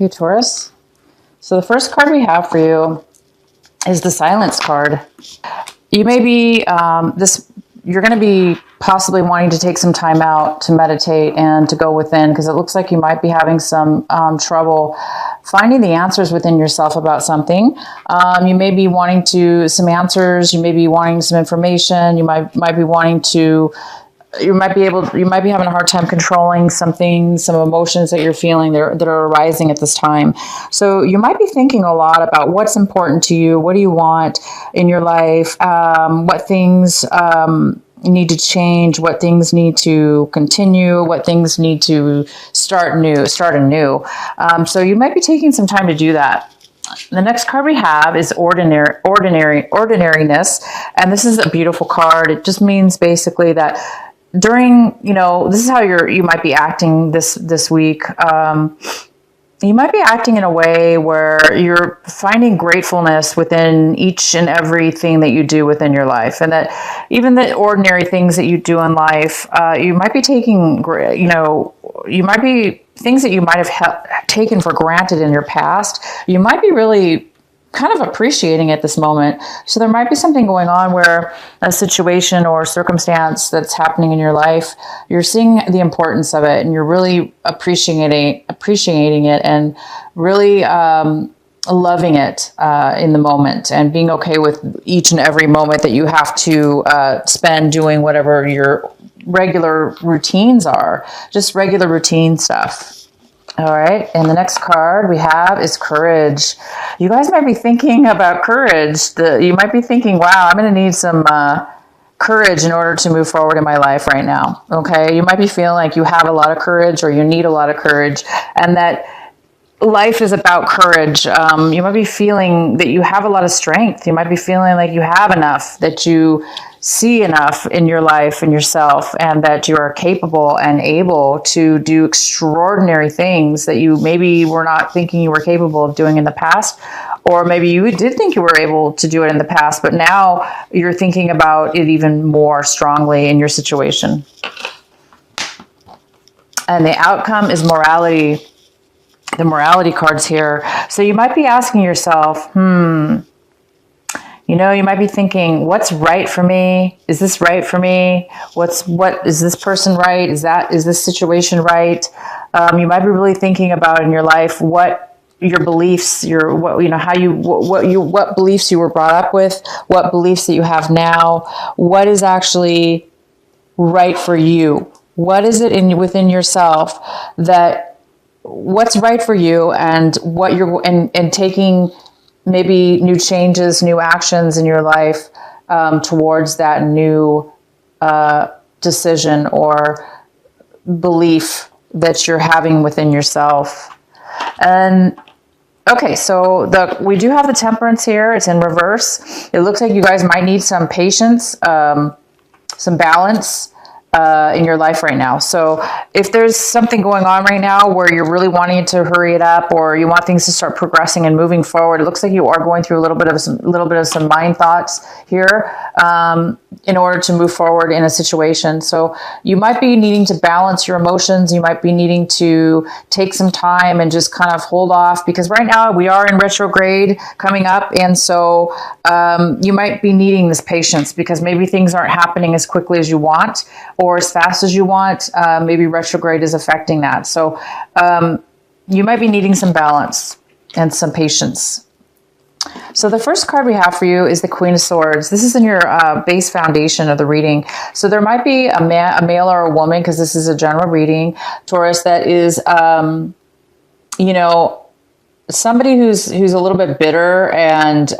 Okay, Taurus. So the first card we have for you is the Silence card. You may be, you're going to be possibly wanting to take some time out to meditate and to go within, because it looks like you might be having some trouble finding the answers within yourself about something. You may be wanting some answers. You may be wanting some information. You might be wanting to, you might be having a hard time controlling something, some emotions that you're feeling that are arising at this time. So you might be thinking a lot about what's important to you. What do you want in your life? What things need to change, what things need to continue, what things need to start anew. So you might be taking some time to do that. The next card we have is ordinariness. And this is a beautiful card. It just means basically that during, this is how you might be acting this week. You might be acting in a way where you're finding gratefulness within each and everything that you do within your life. And that even the ordinary things that you do in life, you might be taking, you might be things that you might have taken for granted in your past. You might be really kind of appreciating at this moment. So there might be something going on where a situation or circumstance that's happening in your life, you're seeing the importance of it and you're really appreciating it and really loving it in the moment and being okay with each and every moment that you have to spend doing whatever your regular routines are, just regular routine stuff. All right, and the next card we have is courage. You guys might be thinking about courage. You might be thinking, wow, I'm going to need some courage in order to move forward in my life right now. Okay, you might be feeling like you have a lot of courage or you need a lot of courage, and that life is about courage. You might be feeling that you have a lot of strength. You might be feeling like you have enough, that you see enough in your life and yourself, and that you are capable and able to do extraordinary things that you maybe were not thinking you were capable of doing in the past, or maybe you did think you were able to do it in the past, but now you're thinking about it even more strongly in your situation. And the outcome is morality. The morality cards here. So you might be asking yourself, you might be thinking, what's right for me? Is this right for me? What is this person right? Is this situation right? You might be really thinking about in your life what your beliefs, what beliefs you were brought up with, what beliefs that you have now, what is actually right for you? What is it within yourself what's right for you, and what you're and taking maybe new changes, new actions in your life towards that new decision or belief that you're having within yourself. And okay, so we do have the Temperance here. It's in reverse. It looks like you guys might need some patience, some balance in your life right now. So if there's something going on right now where you're really wanting to hurry it up, or you want things to start progressing and moving forward, it looks like you are going through a little bit of some mind thoughts here in order to move forward in a situation. So you might be needing to balance your emotions. You might be needing to take some time and just kind of hold off, because right now we are in retrograde coming up. And so you might be needing this patience, because maybe things aren't happening as quickly as you want or as fast as you want. Maybe retrograde is affecting that. So you might be needing some balance and some patience. So the first card we have for you is the Queen of Swords. This is in your base foundation of the reading. So there might be a male or a woman, because this is a general reading, Taurus, that is, somebody who's a little bit bitter and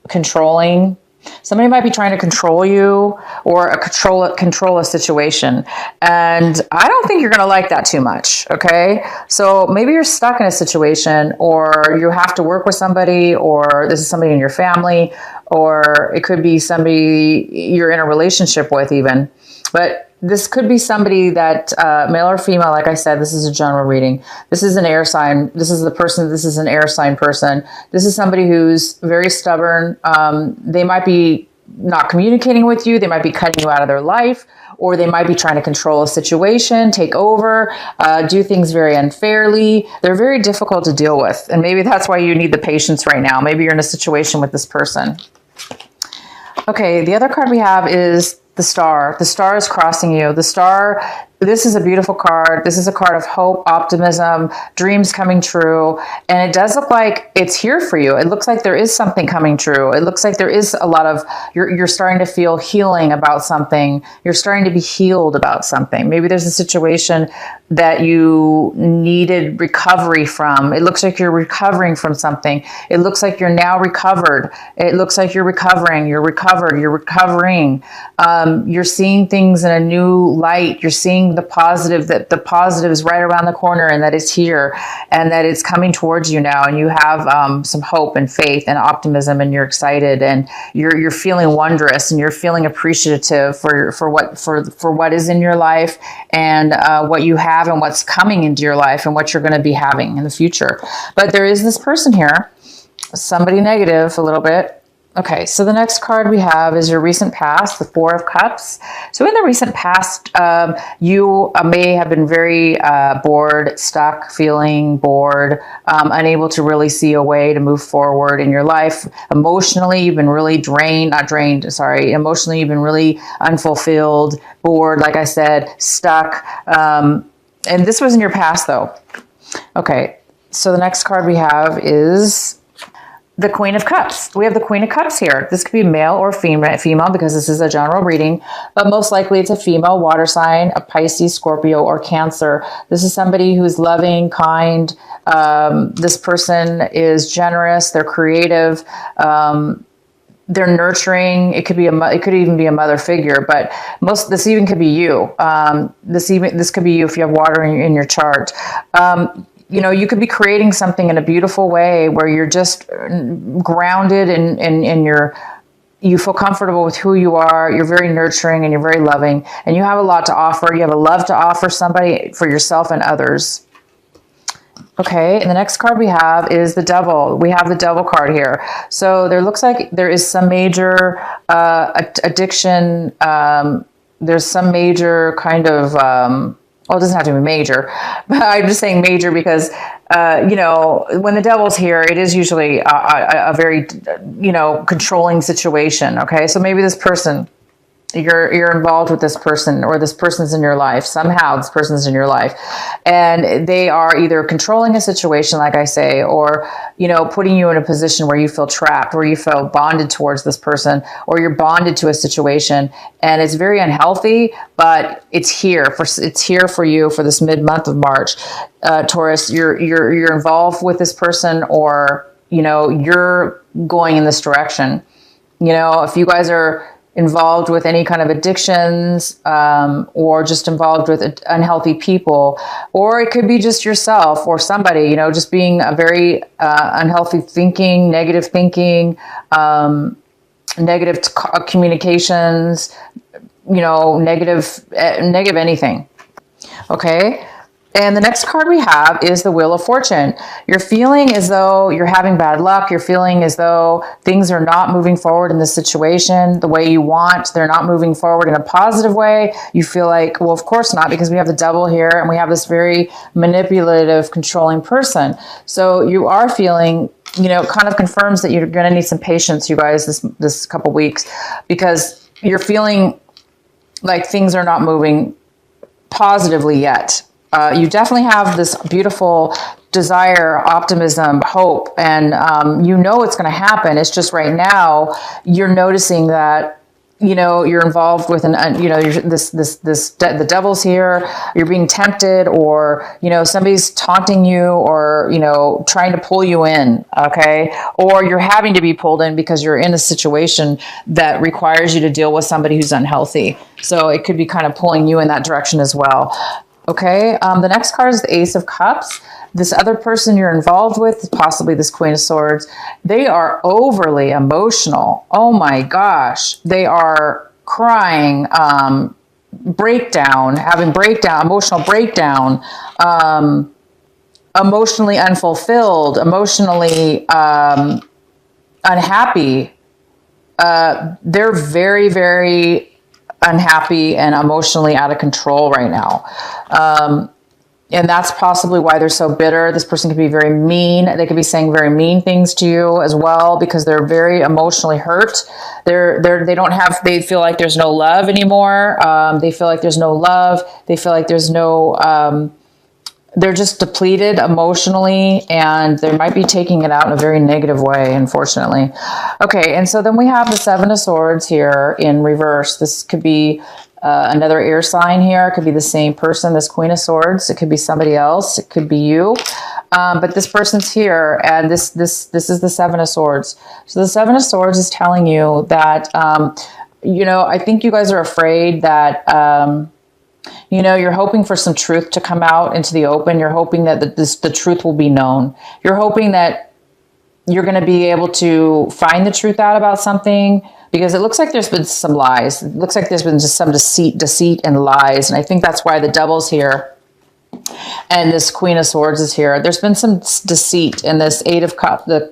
controlling. Somebody might be trying to control you or control a situation. And I don't think you're going to like that too much. Okay. So maybe you're stuck in a situation, or you have to work with somebody, or this is somebody in your family, or it could be somebody you're in a relationship with even. But this could be somebody that, male or female, like I said, this is a general reading. This is an air sign. This is an air sign person. This is somebody who's very stubborn. They might be not communicating with you. They might be cutting you out of their life, or they might be trying to control a situation, take over, do things very unfairly. They're very difficult to deal with. And maybe that's why you need the patience right now. Maybe you're in a situation with this person. Okay, the other card we have is the Star. The Star is crossing you. The Star, this is a beautiful card. This is a card of hope, optimism, dreams coming true. And it does look like it's here for you. It looks like there is something coming true. It looks like there is a lot of, you're starting to feel healing about something. You're starting to be healed about something. Maybe there's a situation that you needed recovery from. It looks like you're recovering from something. It looks like you're now recovered. It looks like you're recovering. You're recovered. You're recovering. You're seeing things in a new light. You're seeing the positive, that the positive is right around the corner and that it's here and that it's coming towards you now. And you have some hope and faith and optimism, and you're excited and you're feeling wondrous and you're feeling appreciative for what is in your life and what you have and what's coming into your life and what you're going to be having in the future. But there is this person here, somebody negative a little bit. Okay, so the next card we have is your recent past, the Four of Cups. So in the recent past, you may have been very bored, stuck, feeling bored, unable to really see a way to move forward in your life. Emotionally, you've been really emotionally, you've been really unfulfilled, bored, like I said, stuck. And this was in your past though. Okay, so the next card we have is the Queen of Cups. We have the Queen of Cups here. This could be male or female because this is a general reading, but most likely it's a female water sign, a Pisces, Scorpio, or Cancer. This is somebody who's loving, kind. This person is generous. They're creative. They're nurturing. It could even be a mother figure, but this even could be you. This could be you if you have water in your chart. You know, you could be creating something in a beautiful way where you're just grounded and you feel comfortable with who you are. You're very nurturing and you're very loving and you have a lot to offer. You have a love to offer somebody, for yourself and others. Okay, and the next card we have is the Devil. We have the Devil card here. So there looks like there is some major addiction. There's some major kind of... well, it doesn't have to be major, but I'm just saying major because, you know, when the devil's here, it is usually a very, you know, controlling situation. Okay. So maybe this person, you're involved with this person, or this person's in your life. Somehow this person's in your life and they are either controlling a situation, like I say, or, you know, putting you in a position where you feel trapped, where you feel bonded towards this person, or you're bonded to a situation and it's very unhealthy, but it's here for you for this mid-month of March. Taurus, you're involved with this person, or, you know, you're going in this direction. You know, if you guys are involved with any kind of addictions, or just involved with unhealthy people, or it could be just yourself or somebody, you know, just being a very unhealthy thinking, negative communications, you know, negative anything. Okay. And the next card we have is the Wheel of Fortune. You're feeling as though you're having bad luck. You're feeling as though things are not moving forward in this situation the way you want. They're not moving forward in a positive way. You feel like, well, of course not, because we have the Devil here and we have this very manipulative, controlling person. So you are feeling, you know, kind of confirms that you're going to need some patience, you guys, this couple weeks, because you're feeling like things are not moving positively yet. You definitely have this beautiful desire, optimism, hope, and you know it's going to happen. It's just right now you're noticing that, you know, you're involved with you know, the Devil's here. You're being tempted, or, you know, somebody's taunting you, or, you know, trying to pull you in. Okay. Or you're having to be pulled in because you're in a situation that requires you to deal with somebody who's unhealthy. So it could be kind of pulling you in that direction as well. Okay, the next card is the Ace of Cups. This other person you're involved with, possibly this Queen of Swords, they are overly emotional. Oh my gosh. They are crying, emotional breakdown, emotionally unfulfilled, emotionally unhappy. they're very, very unhappy and emotionally out of control right now. And that's possibly why they're so bitter. This person could be very mean. They could be saying very mean things to you as well, because they're very emotionally hurt. They feel like there's no love anymore. They feel like there's no love. They feel like there's no, they're just depleted emotionally, and they might be taking it out in a very negative way, unfortunately. Okay, and so then we have the Seven of Swords here in reverse. This could be another air sign here. It could be the same person, this Queen of Swords. It could be somebody else. It could be you. But this person's here, and this is the Seven of Swords. So the Seven of Swords is telling you that, you know, I think you guys are afraid that, you know, you're hoping for some truth to come out into the open. You're hoping that the truth will be known. You're hoping that you're going to be able to find the truth out about something, because it looks like there's been some lies. It looks like there's been just some deceit and lies. And I think that's why the Devil's here and this Queen of Swords is here. There's been some deceit in this Eight of Cups, the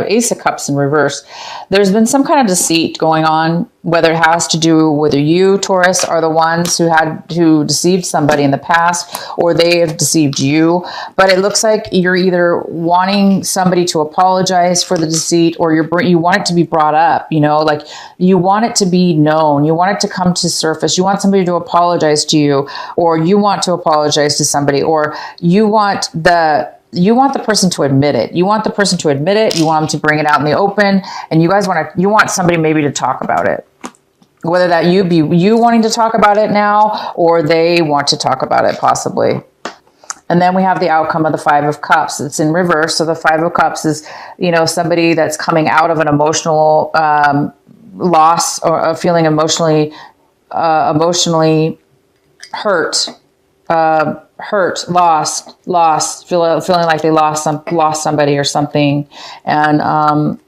Ace of Cups in reverse. There's been some kind of deceit going on, whether it has to do whether you, Taurus, are the ones who deceived somebody in the past, or they have deceived you. But it looks like you're either wanting somebody to apologize for the deceit, or you want it to be brought up. You know, like you want it to be known. You want it to come to surface. You want somebody to apologize to you, or you want to apologize to somebody, or you want the person to admit it. You want the person to admit it. You want them to bring it out in the open, and you want somebody maybe to talk about it. Whether that you wanting to talk about it now, or they want to talk about it possibly. And then we have the outcome of the Five of Cups. It's in reverse. So the Five of Cups is, you know, somebody that's coming out of an emotional loss, or feeling emotionally hurt, lost, feeling like they lost somebody or something. And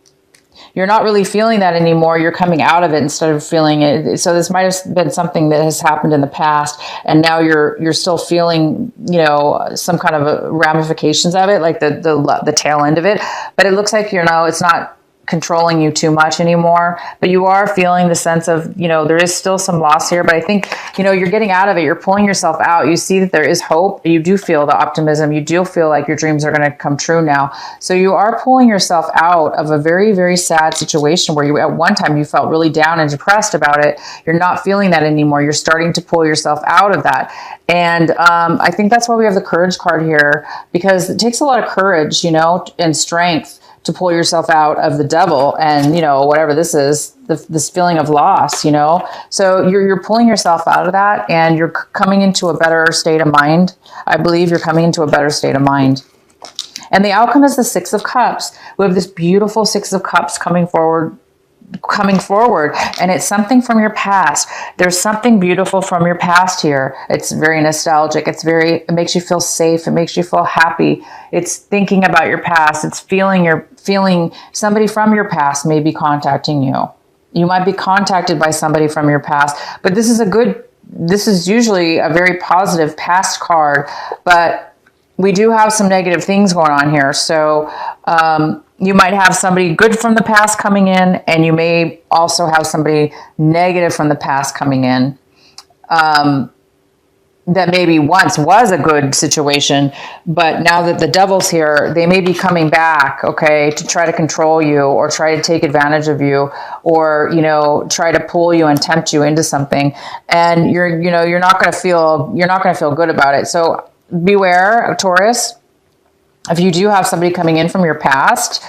you're not really feeling that anymore. You're coming out of it instead of feeling it. So this might have been something that has happened in the past, and now you're still feeling, you know, some kind of ramifications of it, like the tail end of it. But it looks like, you know, it's not controlling you too much anymore, but you are feeling the sense of, you know, there is still some loss here, but I think, you know, you're getting out of it. You're pulling yourself out. You see that there is hope. You do feel the optimism. You do feel like your dreams are going to come true now. So you are pulling yourself out of a very, very sad situation where you, at one time, you felt really down and depressed about it. You're not feeling that anymore. You're starting to pull yourself out of that. And I think that's why we have the Courage card here, because it takes a lot of courage, you know, and strength to pull yourself out of the Devil and, you know, whatever this is, this feeling of loss, you know. So you're pulling yourself out of that, and you're coming into a better state of mind. I believe you're coming into a better state of mind. And the outcome is the Six of Cups. We have this beautiful Six of Cups coming forward, and it's something from your past. There's something beautiful from your past here. It's very nostalgic. It makes you feel safe. It makes you feel happy. It's thinking about your past. It's feeling somebody from your past may be contacting you. You might be contacted by somebody from your past, but this is usually a very positive past card, but we do have some negative things going on here. So, you might have somebody good from the past coming in, and you may also have somebody negative from the past coming in, that maybe once was a good situation, but now that the Devil's here, they may be coming back, okay, to try to control you, or try to take advantage of you, or, you know, try to pull you and tempt you into something. And you're not going to feel good about it. So beware, Taurus. If you do have somebody coming in from your past,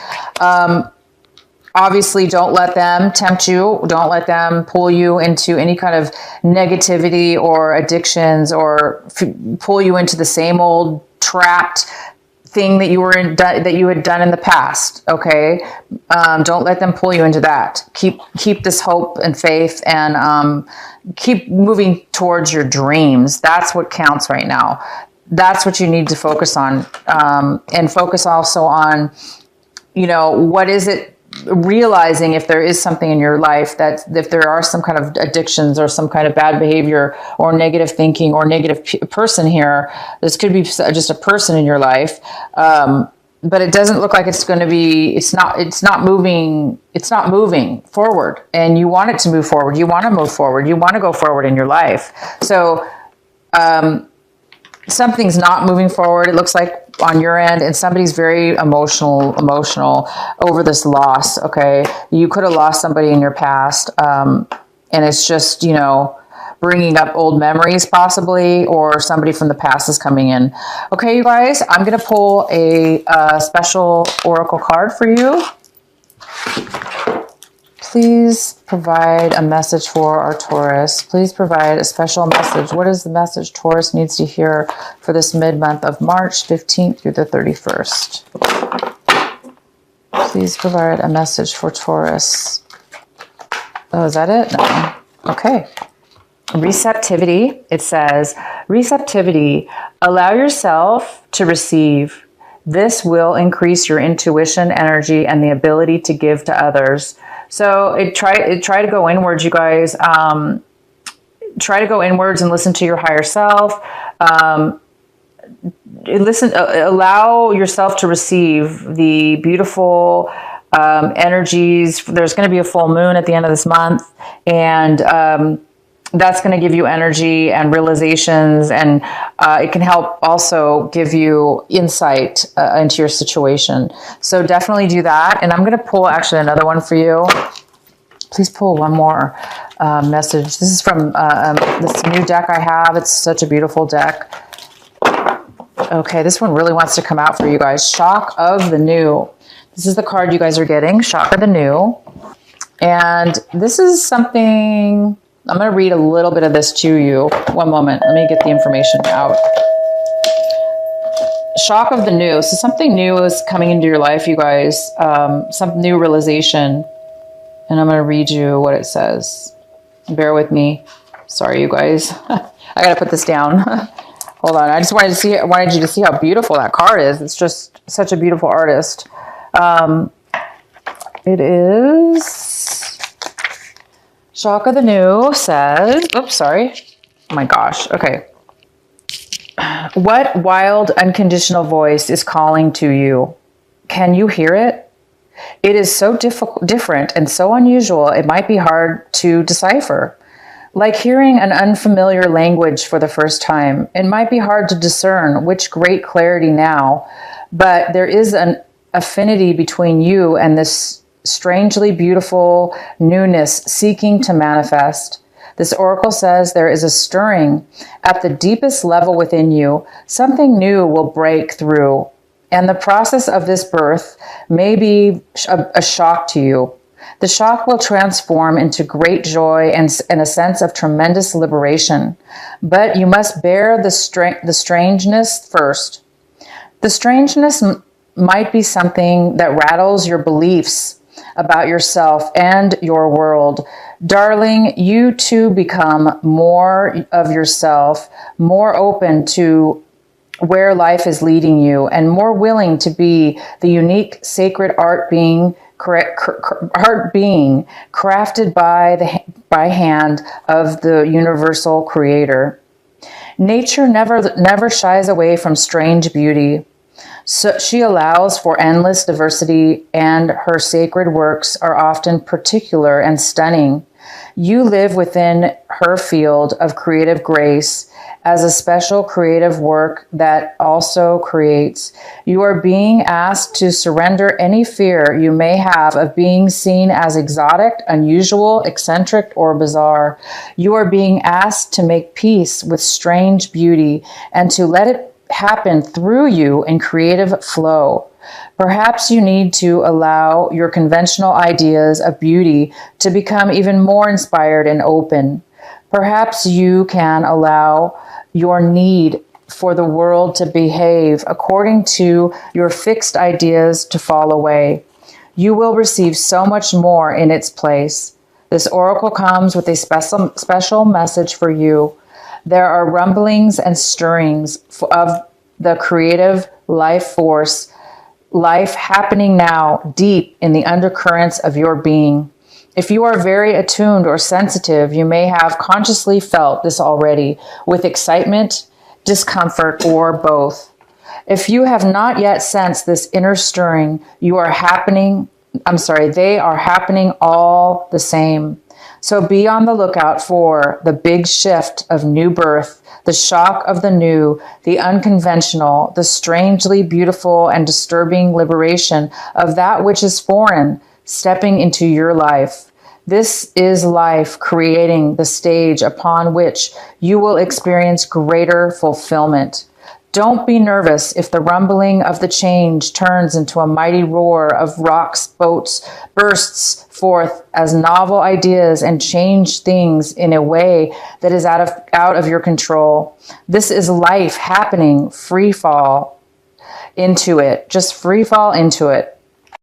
obviously don't let them tempt you. Don't let them pull you into any kind of negativity or addictions, or pull you into the same old trapped thing that you were in, that you had done in the past. Okay. Don't let them pull you into that. Keep this hope and faith, and keep moving towards your dreams. That's what counts right now. That's what you need to focus on, and focus also on, you know, what is it, realizing if there is something in your life, that if there are some kind of addictions or some kind of bad behavior or negative thinking or negative person here, this could be just a person in your life. but it doesn't look like it's going to be, it's not moving forward, and you want it to move forward. You want to move forward. You want to go forward in your life. So, something's not moving forward. It looks like on your end, and somebody's very emotional over this loss. Okay. You could have lost somebody in your past. And it's just, you know, bringing up old memories possibly, or somebody from the past is coming in. Okay, you guys, I'm going to pull a special oracle card for you. Please provide a message for our Taurus. Please provide a special message. What is the message Taurus needs to hear for this mid-month of March 15th through the 31st? Please provide a message for Taurus. Oh, is that it? No. Okay. Receptivity. It says, receptivity. Allow yourself to receive. This will increase your intuition, energy, and the ability to give to others. So try to go inwards, you guys. Try to go inwards and listen to your higher self. Allow yourself to receive the beautiful energies. There's going to be a full moon at the end of this month, and that's going to give you energy and realizations, and it can help also give you insight into your situation. So definitely do that. And I'm going to pull actually another one for you. Please pull one more message. This is from this new deck I have. It's such a beautiful deck. Okay, this one really wants to come out for you guys. Shock of the New. This is the card you guys are getting, Shock of the New. And this is something... I'm going to read a little bit of this to you. One moment. Let me get the information out. Shock of the New. So something new is coming into your life, you guys. Some new realization. And I'm going to read you what it says. Bear with me. Sorry, you guys. I got to put this down. Hold on. I just wanted you to see how beautiful that card is. It's just such a beautiful artist. It is... Shock of the New says, oops, sorry. Oh my gosh. Okay. What wild, unconditional voice is calling to you? Can you hear it? It is so different and so unusual, it might be hard to decipher. Like hearing an unfamiliar language for the first time, it might be hard to discern which great clarity now, but there is an affinity between you and this strangely beautiful newness seeking to manifest. This oracle says there is a stirring at the deepest level within you. Something new will break through, and the process of this birth may be a shock to you. The shock will transform into great joy and a sense of tremendous liberation, but you must bear the strangeness first. The strangeness might be something that rattles your beliefs about yourself and your world. Darling, you too become more of yourself, more open to where life is leading you, and more willing to be the unique sacred art being crafted by hand of the universal creator. Nature never shies away from strange beauty. So she allows for endless diversity, and her sacred works are often particular and stunning. You live within her field of creative grace as a special creative work that also creates. You are being asked to surrender any fear you may have of being seen as exotic, unusual, eccentric, or bizarre. You are being asked to make peace with strange beauty and to let it happen through you in creative flow. Perhaps you need to allow your conventional ideas of beauty to become even more inspired and open. Perhaps you can allow your need for the world to behave according to your fixed ideas to fall away. You will receive so much more in its place. This oracle comes with a special message for you. There are rumblings and stirrings of the creative life force, life happening now deep in the undercurrents of your being. If you are very attuned or sensitive, you may have consciously felt this already with excitement, discomfort, or both. If you have not yet sensed this inner stirring, they are happening all the same. So be on the lookout for the big shift of new birth, the shock of the new, the unconventional, the strangely beautiful and disturbing liberation of that which is foreign, stepping into your life. This is life creating the stage upon which you will experience greater fulfillment. Don't be nervous if the rumbling of the change turns into a mighty roar of rocks, boats, bursts forth as novel ideas and change things in a way that is out of your control. This is life happening. Free fall into it. Just free fall into it.